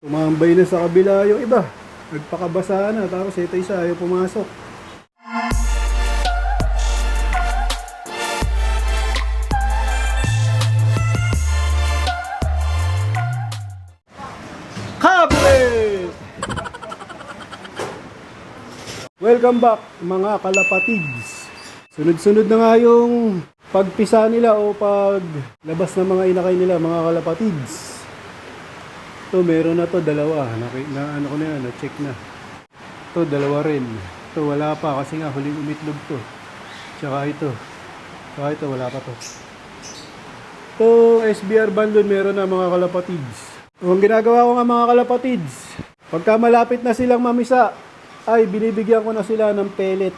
Tumambay na sa kabila yung iba. Nagpakabasa na, tapos ito isa ayaw pumasok. Kablet! Welcome back mga kalapatids. Sunod-sunod na nga yung pagpisa nila o paglabas ng mga inakay nila mga kalapatids. Ito meron na to dalawa. Ano ko na yan, na-check na. Ito dalawa rin. Ito wala pa kasi nga huling umitlog to. Tsaka ito wala pa to. Ito SBR Bandon meron na mga kalapatids. Ang ginagawa ko nga mga kalapatids, pagka malapit na silang mamisa, ay binibigyan ko na sila ng pellet.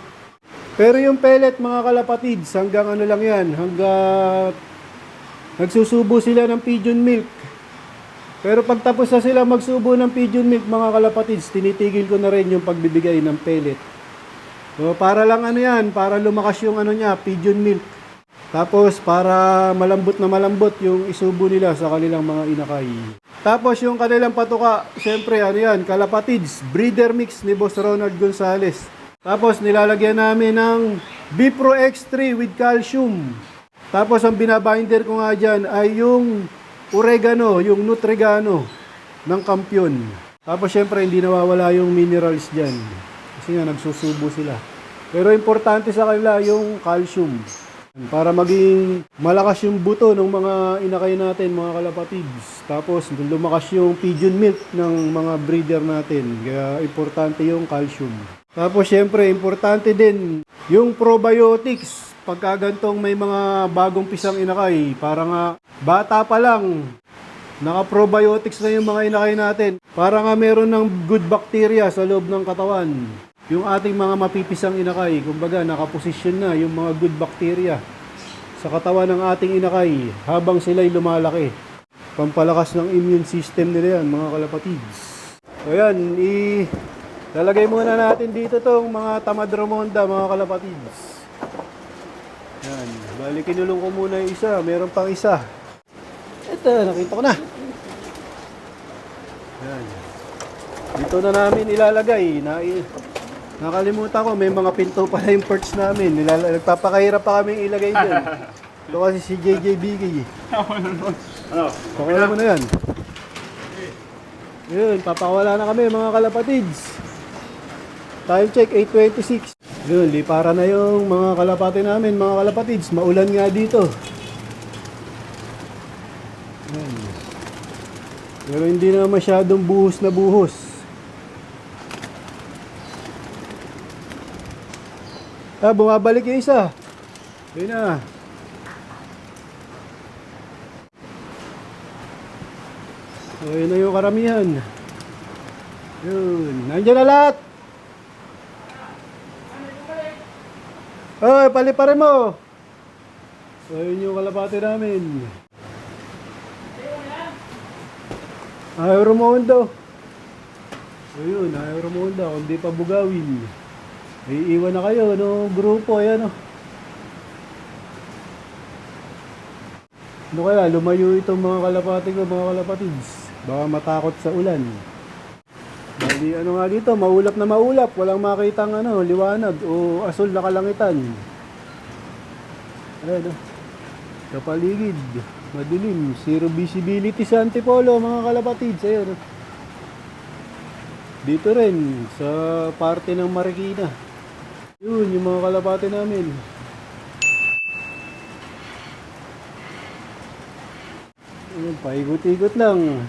Pero yung pellet mga kalapatids, hanggang ano lang yan, hanggang nagsusubo sila ng pigeon milk. Pero pag tapos na sila magsubo ng pigeon milk mga kalapatids, tinitigil ko na rin yung pagbibigay ng pellet. So, para lang ano yan, para lumakas yung ano niya, pigeon milk. Tapos para malambot na malambot yung isubo nila sa kanilang mga inakay. Tapos yung kanilang patuka, syempre ano yan, kalapatids, breeder mix ni Boss Ronald Gonzales. Tapos nilalagyan namin ng Bipro X3 with calcium. Tapos ang binabinder ko nga dyan ay yung oregano, yung nutregano ng Kampiyon. Tapos syempre hindi nawawala yung minerals dyan. Kasi nga nagsusubo sila. Pero importante sa kanila yung calcium. Para maging malakas yung buto ng mga inakay natin, mga kalapatids. Tapos lumakas yung pigeon milk ng mga breeder natin. Kaya importante yung calcium. Tapos syempre importante din yung probiotics. Pagka gantong may mga bagong pisang inakay, para nga bata pa lang, naka-probiotics na yung mga inakay natin. Para nga meron ng good bacteria sa loob ng katawan. Yung ating mga mapipisang inakay, kumbaga nakaposisyon na yung mga good bacteria sa katawan ng ating inakay habang sila'y lumalaki. Pampalakas ng immune system nila yan, mga kalapatids. So yan, lalagay muna natin dito tong mga tamad Ramonda, mga kalapatids. Yan, bali kinulong ko muna yung isa, meron pang isa. Ito, nakita ko na. Yan. Dito na namin ilalagay. Nakalimutan ko, may mga pinto pala yung perch namin. Nagpapakahirap pa kami ilagay dyan. Ito kasi si JJBK. Ano? Pakawala mo na yan. Yun, papakawala na kami mga kalapatids. Time check, 8:26. Yun, lipara na yung mga kalapati namin, mga kalapatids. Maulan nga dito. Yan. Pero hindi na masyadong buhos na buhos. Bumabalik yung isa. Yun na. So, yun na yung karamihan. Yun. Nandiyan na lahat. Oy, paliparin mo. So, yun yung kalapati namin. Ayaw rumonda. So, yun. Ayaw rumonda. Kung di pa bugawin. Iiwan na kayo, no? Grupo, ayan, no? Ano kaya, lumayo itong mga kalapati ko, mga kalapatids. Baka matakot sa ulan. Bali, ano nga dito, maulap na maulap. Walang makitang, liwanag o asul na kalangitan. Ayan, no? Sa paligid, madilim. Zero visibility sa Antipolo, mga kalapatids. Ayan, no? Dito rin, sa parte ng Marikina. Yun, yung mga kalapati namin. Ayun, paikot-ikot lang.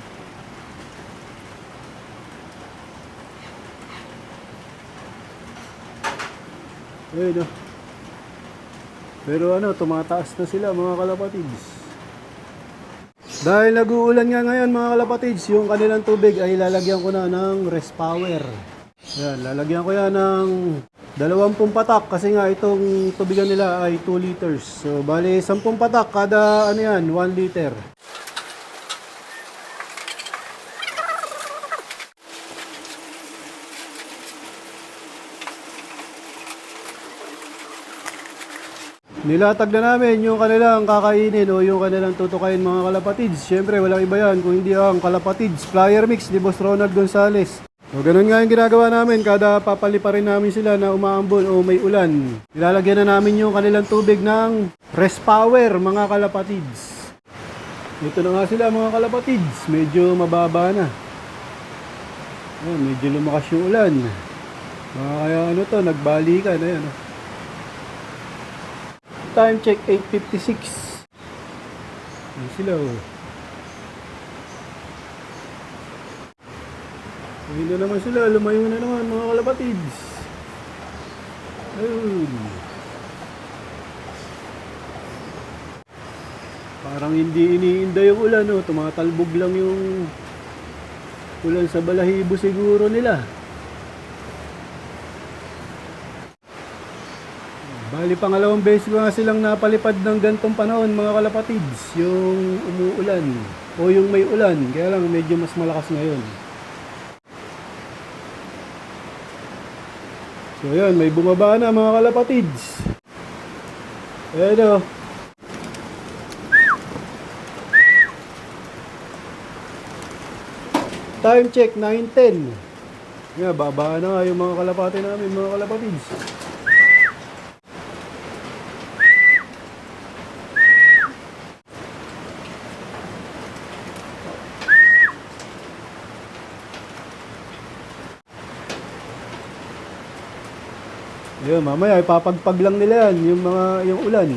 Ayun, no? Pero tumataas na sila mga kalapatids. Dahil nag-uulan nga ngayon mga kalapatids, yung kanilang tubig ay lalagyan ko na ng Respower. Yan, lalagyan ko yan ng 20 patak kasi nga itong tubigan nila ay 2 liters. So, bali 10 patak kada 1 liter. Nilatag na namin yung kanilang kakainin o yung kanilang tutukain mga kalapatids. Siyempre, walang iba yan kung hindi ang kalapatids. Flyer mix ni Boss Ronald Gonzales. So, ganun nga yung ginagawa namin. Kada papaliparin namin sila na umaambon o may ulan. Nilalagyan na namin yung kanilang tubig ng rest power mga kalapatids. Ito na nga sila mga kalapatids. Medyo mababa na. Ayan, medyo lumakas yung ulan. Mga kaya ano to, nagbalikan. Ayan. Time check 8:56. Ayan sila oh. Ayun na naman sila, lumayo na naman mga kalapatids. Ayun. Parang hindi iniinda yung ulan oh. Tumatalbog lang yung ulan sa balahibo siguro nila. Bali, pangalawang beses ko nga silang napalipad ng gantong panahon mga kalapatids, yung umuulan o yung may ulan, kaya lang medyo mas malakas ngayon. So yun, may bumaba na mga kalapatids. Ayan o. Time check 9:10. Nga, babaan na nga yung mga kalapati namin mga kalapatids. Ayun, mamaya ipapagpag lang nila yan, yung ulan.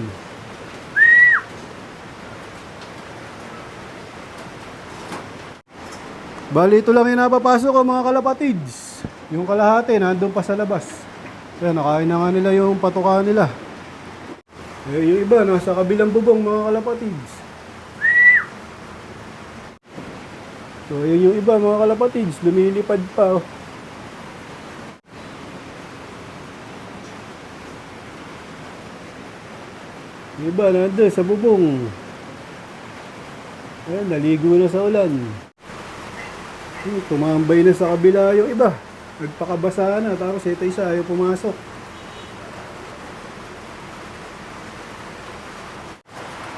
Bali, ito lang yung napapasok ko mga kalapatids. Yung kalahati, nandun pa sa labas. Ayan, nakain na nga nila yung patukaan nila. Yung iba, nasa kabilang bubong mga kalapatids. So, yun yung iba mga kalapatids, lumilipad pa. Oh. Yung iba, nandun sa bubong. Ayan, naligo na sa ulan. Tumambay na sa kabila yung iba. Nagpakabasa na, tapos ito isa ayaw pumasok.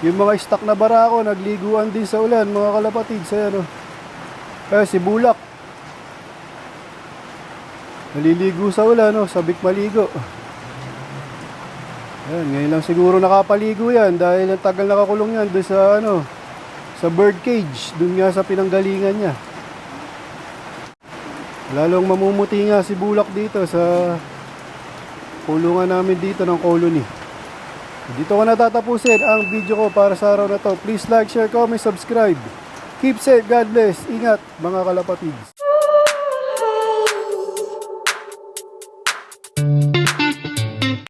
Yung mga stock na barako, nagliguan din sa ulan, mga kalapatids. Ayan, oh. Si Bulak. Naliligo sa ulan, oh, sabik maligo. Ayan, ngayon lang siguro nakapaligo yan dahil ang tagal nakakulong yan doon sa sa bird cage, doon nga sa pinanggalingan niya. Lalong mamumuti nga si Bulak dito sa kulungan namin dito ng colony. Dito ko natatapusin ang video ko para sa araw na to. Please like, share, comment, subscribe. Keep safe, God bless. Ingat mga kalapatids.